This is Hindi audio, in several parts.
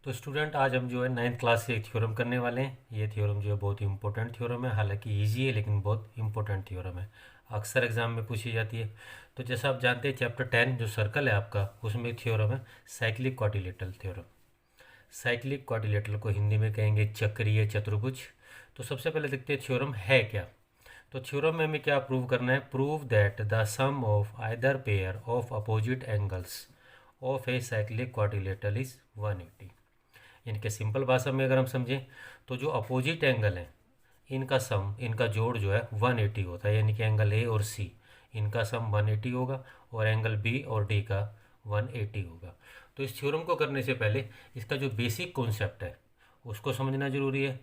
तो स्टूडेंट आज हम जो है नाइन्थ क्लास से एक थ्योरम करने वाले हैं। ये थ्योरम जो है बहुत ही इंपॉर्टेंट थ्योरम है, हालांकि इजी है लेकिन बहुत इंपॉर्टेंट थ्योरम है। अक्सर एग्जाम में पूछी जाती है। तो जैसा आप जानते हैं चैप्टर 10 जो सर्कल है आपका, उसमें एक थ्योरम है cyclic quadrilateral theorem. Cyclic quadrilateral को हिंदी में कहेंगे चक्रीय चतुर्भुज। तो सबसे पहले देखते हैं थ्योरम है क्या। तो थ्योरम में हमें क्या प्रूव करना है, prove that the sum of either pair of opposite angles of a cyclic quadrilateral is 180। यानी कि सिंपल भाषा में अगर हम समझें तो जो अपोजिट एंगल हैं इनका सम, इनका जोड़ जो है 180 होता है। यानी कि एंगल ए और सी, इनका सम 180 होगा और एंगल बी और डी का 180 होगा। तो इस थ्योरम को करने से पहले इसका जो बेसिक कॉन्सेप्ट है उसको समझना ज़रूरी है।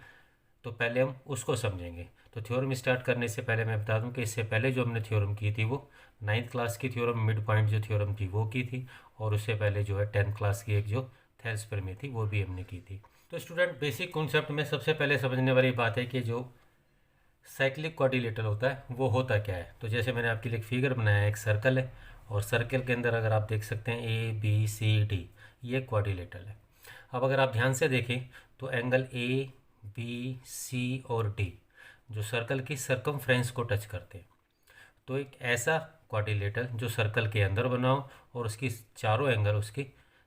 तो पहले हम उसको समझेंगे। तो थ्योरम स्टार्ट करने से पहले मैं बता दूं कि इससे पहले जो हमने थ्योरम की थी वो नाइन्थ क्लास की थ्योरम, मिड पॉइंट जो थ्योरम थी वो की थी, और उससे पहले जो है 10th क्लास की एक जो थेल्सपर में थी वो भी हमने की थी। तो स्टूडेंट बेसिक कॉन्सेप्ट में सबसे पहले समझने वाली बात है कि जो साइक्लिक क्वाड्रिलेटरल होता है वो होता क्या है। तो जैसे मैंने आपके लिए एक फिगर बनाया है, एक सर्कल है, और सर्कल के अंदर अगर आप देख सकते हैं ए बी सी डी, ये क्वाड्रिलेटरल है। अब अगर आप ध्यान से देखें तो एंगल ए बी सी और डी जो सर्कल की सरकमफ्रेंस को टच करते हैं। तो एक ऐसा क्वाड्रिलेटरल जो सर्कल के अंदर बना हो और उसकी चारों एंगल उसकी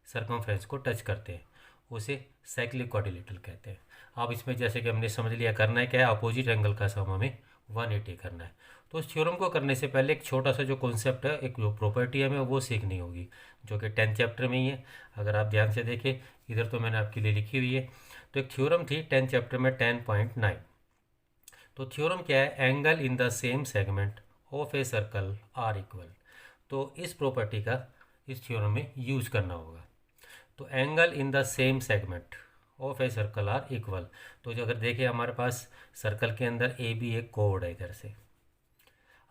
सरकमफ्रेंस को टच करते हैं, उसे साइक्लिक क्वाड्रिलेटरल कहते हैं। अब इसमें जैसे कि हमने समझ लिया करना है क्या है, अपोजिट एंगल का सम हमें 180 करना है। तो इस थ्योरम को करने से पहले एक छोटा सा जो कॉन्सेप्ट है, एक जो प्रॉपर्टी हमें वो सीखनी होगी, जो कि 10th चैप्टर में ही है। अगर आप ध्यान से देखें, इधर तो मैंने आपके लिए लिखी हुई है। तो एक थ्योरम थी 10th चैप्टर में 10.9। तो थ्योरम क्या है, angle in the same segment of a circle are equal. तो इस प्रॉपर्टी का इस थ्योरम में यूज करना होगा। तो angle in the same segment of a circle are equal. तो जो अगर देखें हमारे पास सर्कल के अंदर ए बी एक कोड है इधर से।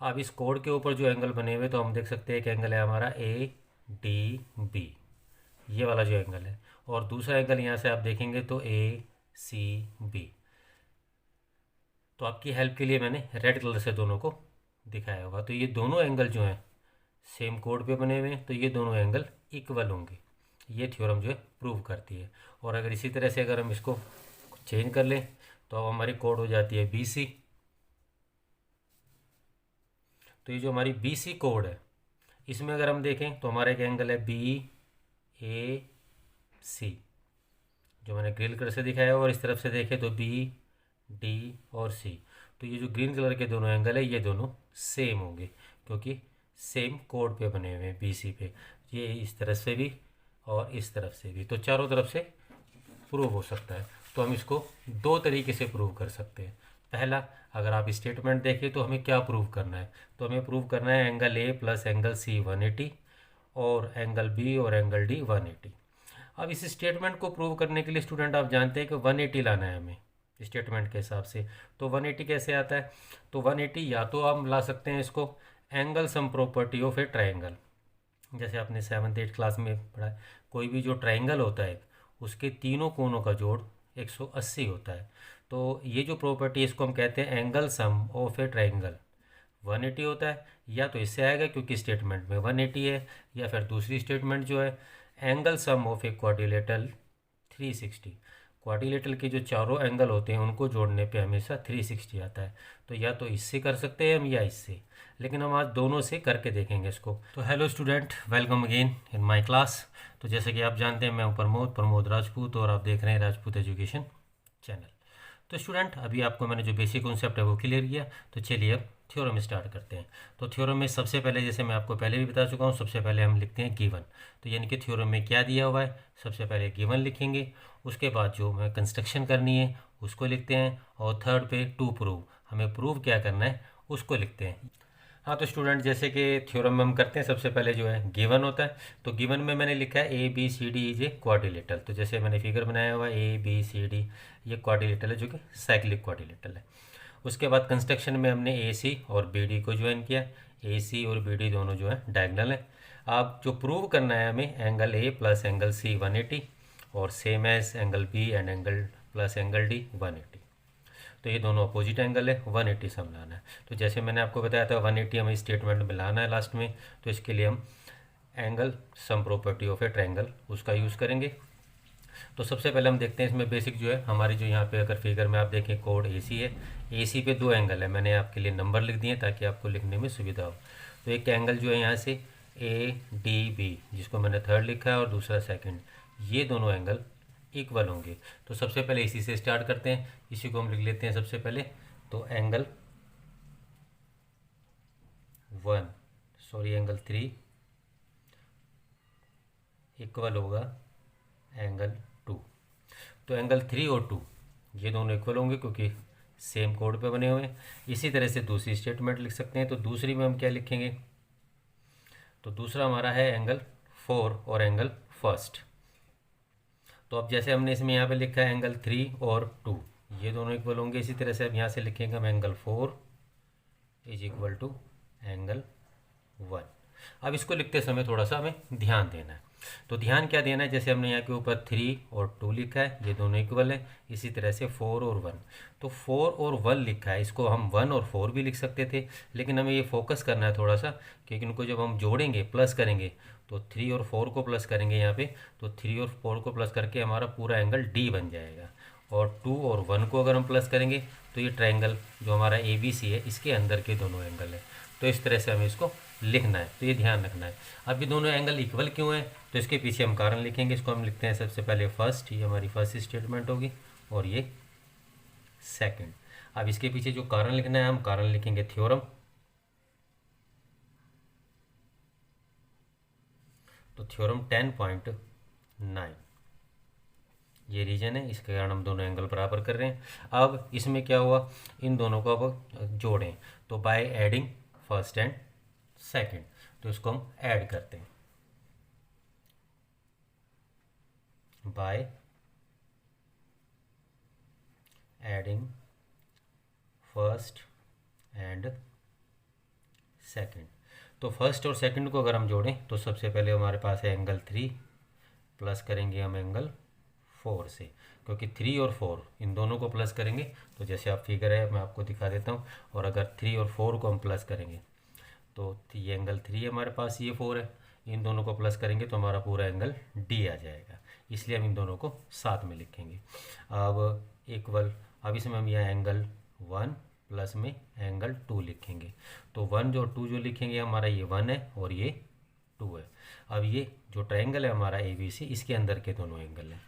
अब इस कोड के ऊपर जो एंगल बने हुए तो हम देख सकते हैं एक एंगल है हमारा ए डी बी, ये वाला जो एंगल है, और दूसरा एंगल यहाँ से आप देखेंगे तो ए सी बी। तो आपकी हेल्प के लिए मैंने रेड कलर से दोनों को दिखाया होगा। तो ये दोनों एंगल जो हैं सेम कोड पे बने हुए हैं, तो ये दोनों एंगल इक्वल होंगे। ये थ्योरम जो है प्रूव करती है। और अगर इसी तरह से अगर हम इसको चेंज कर लें तो अब हमारी कोड हो जाती है बी सी। तो ये जो हमारी बी सी कोड है, इसमें अगर हम देखें तो हमारा एक एंगल है बी ए सी, जो मैंने ग्रीन कलर से दिखाया है, और इस तरफ से देखें तो बी डी और सी। तो ये जो ग्रीन कलर के दोनों एंगल है ये दोनों सेम होंगे, क्योंकि सेम कोड पे बने हुए हैं बी सी पे। ये इस तरफ से भी और इस तरफ से भी, तो चारों तरफ से प्रूव हो सकता है। तो हम इसको दो तरीके से प्रूव कर सकते हैं। पहला, अगर आप स्टेटमेंट देखें तो हमें क्या प्रूव करना है, तो हमें प्रूव करना है angle A plus angle C 180 और एंगल बी और एंगल डी 180। अब इस स्टेटमेंट को प्रूव करने के लिए स्टूडेंट आप जानते हैं कि 180 लाना है हमें स्टेटमेंट के हिसाब से। तो 180 कैसे आता है, तो 180 या तो हम ला सकते हैं इसको angle sum property of A triangle. जैसे आपने 7th 8th क्लास में पढ़ा है, कोई भी जो ट्राइंगल होता है उसके तीनों कोनों का जोड़ 180 होता है। तो ये जो प्रॉपर्टी इसको हम कहते हैं angle sum of A triangle 180 होता है। या तो इससे आएगा क्योंकि स्टेटमेंट में 180 है, या फिर दूसरी स्टेटमेंट जो है angle sum of a quadrilateral 360। Quadrilateral के जो चारों एंगल होते हैं उनको जोड़ने पे हमेशा 360 आता है। तो या तो इससे कर सकते हैं हम या इससे, लेकिन हम आज दोनों से करके देखेंगे इसको। तो hello student, welcome again in my class. तो जैसे कि आप जानते हैं मैं हूं प्रमोद राजपूत, और आप देख रहे हैं राजपूत एजुकेशन चैनल। तो स्टूडेंट अभी आपको मैंने जो बेसिक कॉन्सेप्ट है वो क्लियर किया। तो चलिए अब थ्योरम स्टार्ट करते हैं। तो थ्योरम में सबसे पहले, जैसे मैं आपको पहले भी बता चुका हूँ, सबसे पहले हम लिखते हैं गिवन। तो यानी कि थ्योरम में क्या दिया हुआ है, सबसे पहले गिवन लिखेंगे, उसके बाद जो हमें कंस्ट्रक्शन करनी है उसको लिखते हैं, और थर्ड पे टू प्रूव, हमें प्रूव क्या करना है उसको लिखते हैं। हाँ तो स्टूडेंट जैसे कि थ्योरम में हम करते हैं, सबसे पहले जो है गिवन होता है। तो गिवन में मैंने लिखा है A B C D is a quadrilateral. तो जैसे मैंने फिगर बनाया हुआ है ए बी सी डी, ये क्वाड्रिलेटरल है जो कि साइक्लिक क्वाड्रिलेटरल है। उसके बाद कंस्ट्रक्शन में हमने ए सी और बी डी को ज्वाइन किया। ए सी और बी डी दोनों जो है डायगनल है। अब जो प्रूव करना है हमें angle A plus angle C 180 और same as angle B and angle plus angle D 180। तो ये दोनों अपोजिट एंगल है, 180 सम लाना है। तो जैसे मैंने आपको बताया था 180 हमें स्टेटमेंट में लाना है लास्ट में। तो इसके लिए हम angle sum property of A triangle उसका यूज़ करेंगे। तो सबसे पहले हम देखते हैं इसमें बेसिक जो है हमारी जो यहाँ पे अगर फिगर में आप देखें कोड AC है, AC पे दो एंगल है, मैंने आपके लिए नंबर लिख दिए ताकि आपको लिखने में सुविधा हो। तो एक एंगल जो है यहाँ से ADB, जिसको मैंने थर्ड लिखा है, और दूसरा सेकंड, ये दोनों एंगल इक्वल होंगे। तो सबसे पहले इसी से स्टार्ट करते हैं, इसी को हम लिख लेते हैं सबसे पहले। तो एंगल 3 इक्वल होगा एंगल 2। तो एंगल 3 और 2 ये दोनों इक्वल होंगे क्योंकि सेम कोड पे बने हुए हैं। इसी तरह से दूसरी स्टेटमेंट लिख सकते हैं। तो दूसरी में हम क्या लिखेंगे, तो दूसरा हमारा है एंगल 4 और एंगल फर्स्ट। तो अब जैसे हमने इसमें यहाँ पे लिखा है एंगल 3 और 2 ये दोनों इक्वल होंगे, इसी तरह से अब यहाँ से लिखेंगे हम angle 4 is equal to angle 1। अब इसको लिखते समय थोड़ा सा हमें ध्यान देना है। तो ध्यान क्या देना है, जैसे हमने यहाँ के ऊपर 3 और 2 लिखा है, ये दोनों इक्वल है, इसी तरह से 4 और 1। तो 4 और 1 लिखा है, इसको हम 1 और 4 भी लिख सकते थे, लेकिन हमें ये फोकस करना है थोड़ा सा, क्योंकि इनको जब हम जोड़ेंगे प्लस करेंगे तो 3 और 4 को प्लस करेंगे यहाँ पे, तो 3 और 4 को प्लस करके हमारा पूरा एंगल D बन जाएगा। और 2 और 1 को अगर हम प्लस करेंगे तो ये ट्रायंगल जो हमारा ABC है इसके अंदर के दोनों एंगल है। तो इस तरह से हमें इसको लिखना है, तो ये ध्यान रखना है। अब ये दोनों एंगल इक्वल क्यों है, तो इसके पीछे हम कारण लिखेंगे। इसको हम लिखते हैं सबसे पहले फर्स्ट, ये हमारी फर्स्ट स्टेटमेंट होगी, और ये सेकंड। अब इसके पीछे जो कारण लिखना है हम कारण लिखेंगे थ्योरम। तो थ्योरम 10.9 ये रीजन है, इसके कारण हम दोनों एंगल बराबर कर रहे हैं। अब इसमें क्या हुआ, इन दोनों को अब जोड़ें, तो by adding first and second, तो इसको हम ऐड करते हैं by adding first and second. तो फर्स्ट और सेकंड को अगर हम जोड़ें तो सबसे पहले हमारे पास है एंगल 3 प्लस करेंगे हम एंगल 4 से, क्योंकि 3 और 4 इन दोनों को प्लस करेंगे तो जैसे आप फिगर है मैं आपको दिखा देता हूँ, और अगर 3 और 4 को हम प्लस करेंगे तो ये एंगल 3 है हमारे पास, ये 4 है, इन दोनों को प्लस करेंगे तो हमारा पूरा एंगल D आ जाएगा। इसलिए हम इन दोनों को साथ में लिखेंगे। अब इक्वल, अब इसमें हम यह एंगल 1 प्लस में एंगल 2 लिखेंगे। तो 1 जो 2 जो लिखेंगे हमारा ये 1 है और ये 2 है। अब ये जो ट्रायंगल है हमारा ABC इसके अंदर के दोनों एंगल हैं,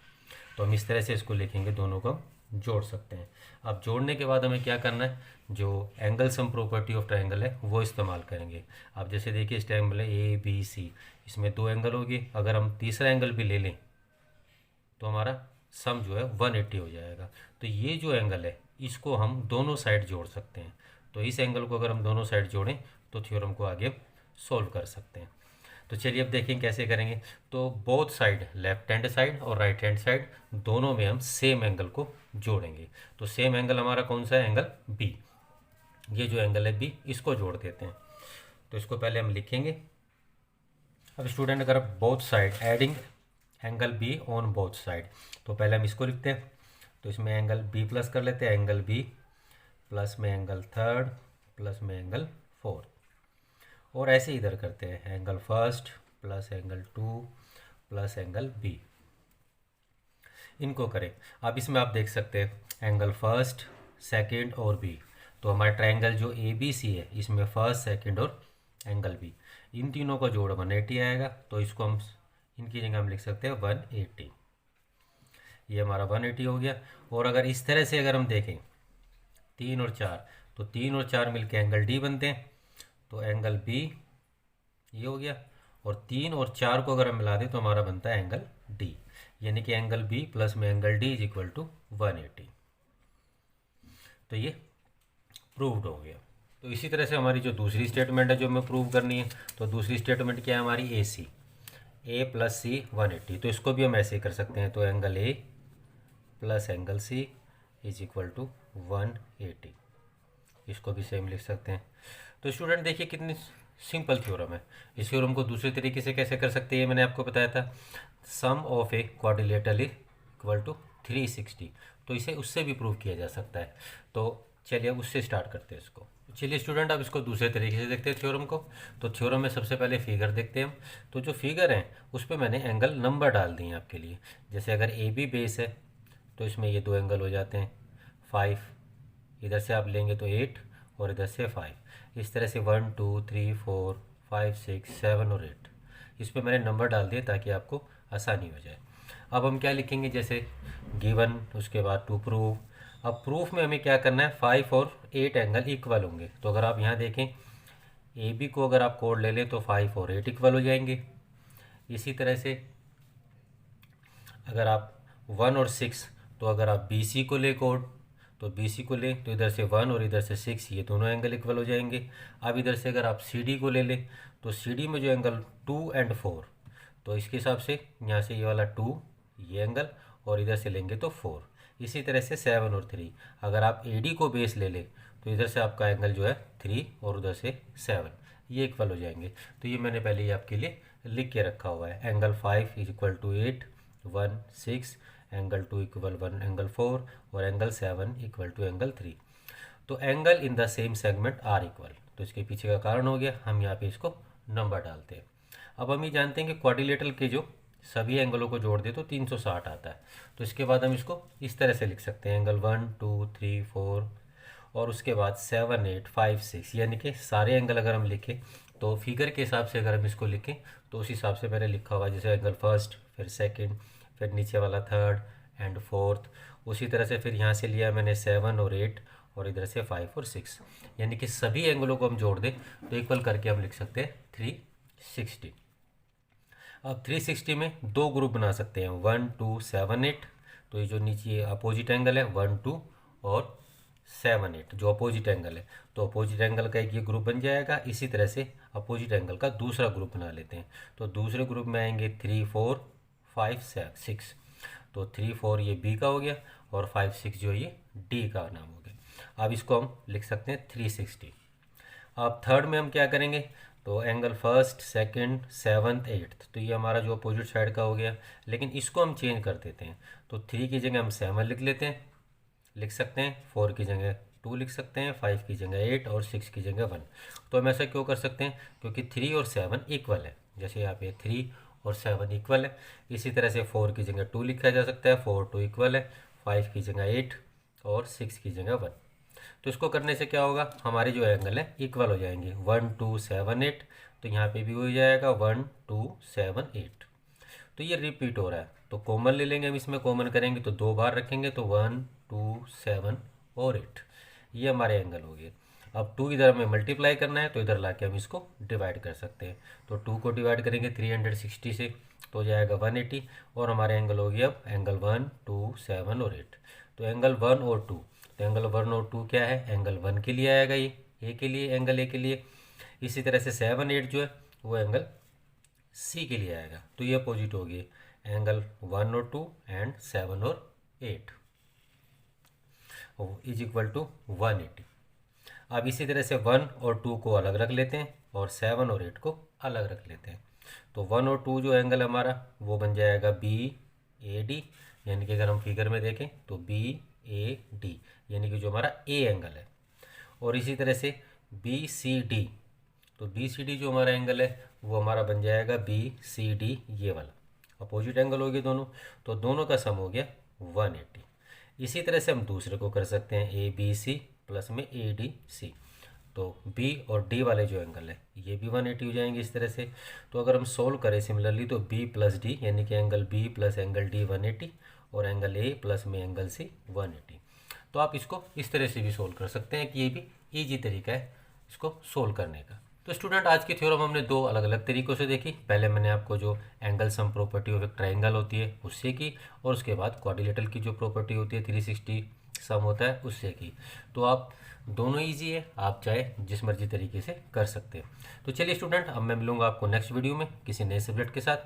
तो हम इस तरह से इसको लिखेंगे, दोनों को हम जोड़ सकते हैं। अब जोड़ने के बाद हमें क्या करना है, जो angle sum property of triangle है वो इस्तेमाल करेंगे। अब जैसे देखिए इस ट्रायंगल है ABC, इसमें दो एंगल हो गए, अगर हम तीसरा एंगल भी ले लें तो हमारा सम जो है 180 हो जाएगा। तो ये जो एंगल है इसको हम दोनों साइड जोड़ सकते हैं। तो इस एंगल को अगर हम दोनों साइड जोड़ें तो थ्योरम को आगे सोल्व कर सकते हैं। तो चलिए अब देखें कैसे करेंगे। तो both side, left hand side और राइट हैंड साइड दोनों में हम सेम एंगल को जोड़ेंगे। तो सेम एंगल हमारा कौन सा है, एंगल B। ये जो एंगल है B इसको जोड़ देते हैं। तो इसको पहले हम लिखेंगे। अब स्टूडेंट अगर both side adding angle B on both side, तो पहले हम इसको लिखते हैं। तो इसमें एंगल B प्लस कर लेते हैं, एंगल B प्लस में एंगल थर्ड प्लस में एंगल फोर्थ, और ऐसे इधर करते हैं angle first plus angle 2 plus angle B, इनको करें। अब इसमें आप देख सकते हैं एंगल फर्स्ट, सेकंड और B। तो हमारा ट्रायंगल जो ABC है इसमें फर्स्ट, सेकंड और एंगल B, इन तीनों को जोड़ 180 आएगा। तो इसको हम इनकी जगह हम लिख सकते हैं 180। ये हमारा 180 हो गया। और अगर इस तरह से अगर हम देखें 3 और 4, तो 3 और 4 मिलके एंगल D बनते हैं। तो एंगल B ये हो गया, और 3 और 4 को अगर हम मिला दें तो हमारा बनता है एंगल D, यानी कि एंगल B प्लस में angle D is equal to 180। तो ये प्रूव्ड हो गया। तो इसी तरह से हमारी जो दूसरी स्टेटमेंट है जो हमें प्रूव करनी है, तो दूसरी स्टेटमेंट क्या है हमारी, A प्लस C 180। तो इसको भी हम ऐसे कर सकते हैं। तो angle A plus angle C is equal to 180, इसको भी सेम लिख सकते हैं। तो स्टूडेंट देखिए कितनी सिंपल थ्योरम है। इस थ्योरम को दूसरे तरीके से कैसे कर सकते हैं, मैंने आपको बताया था, sum of a quadrilateral equal to 360। तो इसे उससे भी प्रूव किया जा सकता है। तो चलिए अब उससे स्टार्ट करते हैं इसको। चलिए स्टूडेंट, अब इसको दूसरे तरीके से देखते हैं थ्योरम को। तो थ्योरम में सबसे पहले फिगर देखते हैं हम। तो जो फिगर है उस पर मैंने एंगल नंबर डाल दिए हैं आपके लिए। जैसे अगर ए बी बेस है तो इसमें ये 2 एंगल हो जाते हैं 5, इधर से आप लेंगे तो 8 और इधर से 5। इस तरह से 1 2 3 4 5 6 7 और 8 इस पर मैंने नंबर डाल दिए ताकि आपको आसानी हो जाए। अब हम क्या लिखेंगे, जैसे गिवन, उसके बाद टू प्रूव। अब प्रूफ में हमें क्या करना है, 5 और 8 एंगल इक्वल होंगे। तो अगर आप यहाँ देखें ए बी को अगर आप कोड ले लें तो 5 और 8 इक्वल हो जाएंगे। इसी तरह से अगर आप 1 और 6, तो अगर आप बी सी को ले कोड, तो बी सी को लें तो इधर से 1 और इधर से 6 ये दोनों एंगल इक्वल हो जाएंगे। अब इधर से अगर आप सी डी को ले लें तो सी डी में जो एंगल 2 एंड 4, तो इसके हिसाब से यहाँ से ये वाला 2 ये एंगल और इधर से लेंगे तो 4। इसी तरह से 7 और 3, अगर आप ए डी को बेस ले लें तो इधर से आपका एंगल जो है 3 और उधर से 7 ये इक्वल हो जाएंगे। तो ये मैंने पहले ही आपके लिए लिख के रखा हुआ है। Angle 5 is equal to 8, 1 6, angle 2 equal 1 angle 4 और एंगल 7 इक्वल टू एंगल 3। तो angle in the same segment are equal, तो इसके पीछे का कारण हो गया, हम यहाँ पे इसको नंबर डालते हैं। अब हम ये जानते हैं कि क्वाड्रिलेटरल के जो सभी एंगलों को जोड़ दे तो 360 आता है। तो इसके बाद हम इसको इस तरह से लिख सकते हैं, एंगल 1 2 3 4 और उसके बाद 7 8 5 6, यानी कि सारे एंगल अगर हम लिखें तो फिगर के हिसाब से अगर हम इसको लिखें तो उस हिसाब से मैंने लिखा हुआ, जैसे एंगल फर्स्ट, फिर सेकंड, फिर नीचे वाला थर्ड एंड फोर्थ। उसी तरह से फिर यहाँ से लिया मैंने 7 और 8 और इधर से 5 और 6, यानी कि सभी एंगलों को हम जोड़ दें तो इक्वल करके हम लिख सकते हैं 360। अब 360 में 2 ग्रुप बना सकते हैं, 1 2 7 8। तो ये जो नीचे अपोजिट एंगल है 1 2 और 7 8 जो अपोजिट एंगल है, तो अपोजिट एंगल का एक ये ग्रुप बन जाएगा। इसी तरह से अपोजिट एंगल का दूसरा ग्रुप बना लेते हैं। तो दूसरे ग्रुप में आएंगे 3 4 5 6। तो 3 4 ये बी का हो गया और 5 6 जो ये डी का नाम हो गया। अब इसको हम लिख सकते हैं 360। अब थर्ड में हम क्या करेंगे, तो angle first second 7th 8th, तो ये हमारा जो अपोजिट साइड का हो गया। लेकिन इसको हम चेंज कर देते हैं, तो 3 की जगह हम 7 लिख लेते हैं, लिख सकते हैं 4 की जगह 2 लिख सकते हैं, 5 की जगह 8 और 6 की जगह 1। तो हम ऐसा क्यों कर सकते हैं, क्योंकि 3 और 7 इक्वल है। जैसे यहाँ पे 3 और 7 इक्वल है। इसी तरह से 4 की जगह 2 लिखा जा सकता है, 4 2 इक्वल है, 5 की जगह 8 और 6 की जगह 1। तो इसको करने से क्या होगा, हमारे जो एंगल है इक्वल हो जाएंगे, 1 2 7 8। तो यहाँ पे भी हो जाएगा 1 2 7 8। तो ये रिपीट हो रहा है, तो कॉमन ले लेंगे हम, इसमें कॉमन करेंगे तो 2 बार रखेंगे, तो 1 2 7 और 8 ये हमारे एंगल हो गए। अब 2 इधर हमें मल्टीप्लाई करना है तो इधर लाके हम इसको डिवाइड कर सकते हैं। तो 2 को डिवाइड करेंगे 360 से तो हो जाएगा 180 और हमारे एंगल हो गया अब एंगल 1 2 7 और 8। तो एंगल 1 और 2, तो एंगल 1 और 2 क्या है, एंगल 1 के लिए आएगा, ये ए के लिए, एंगल ए के लिए। इसी तरह से 7 8 जो है वो एंगल सी के लिए आएगा। तो ये अपोजिट हो गई, एंगल 1 और 2 एंड 7 और 8 इज इक्वल टू 180। अब इसी तरह से 1 और 2 को अलग रख लेते हैं और 7 और 8 को अलग रख लेते हैं। तो 1 और 2 जो एंगल हमारा वो बन जाएगा बी ए डी, यानी कि अगर हम फिगर में देखें तो बी ए डी, यानी कि जो हमारा ए एंगल है। और इसी तरह से बी सी डी, तो बी सी डी जो हमारा एंगल है वो हमारा बन जाएगा बी सी डी, ये वाला अपोजिट एंगल हो गए दोनों। तो दोनों का सम हो गया 180। इसी तरह से हम दूसरे को कर सकते हैं, ए बी सी प्लस में ए डी सी। तो बी और डी वाले जो एंगल है ये भी 180 हो जाएंगे इस तरह से। तो अगर हम सोल्व करें सिमिलरली तो बी प्लस डी, यानी कि angle B plus angle D 180 और एंगल ए प्लस में एंगल सी 180। तो आप इसको इस तरह से भी सोल्व कर सकते हैं कि ये भी ईजी तरीका है इसको सोल्व करने का। तो स्टूडेंट, आज की थ्योरम हमने 2 अलग अलग तरीक़ों से देखी। पहले मैंने आपको जो एंगल सम प्रॉपर्टी ऑफ एक ट्रायंगल होती है उससे की, और उसके बाद क्वाड्रिलेटरल की जो प्रॉपर्टी होती है 360 सम होता है उससे की। तो आप दोनों ईजी है, आप चाहे जिस मर्जी तरीके से कर सकते हैं। तो चलिए स्टूडेंट, अब मैं मिलूंगा आपको नेक्स्ट वीडियो में किसी नए सब्जेक्ट के साथ।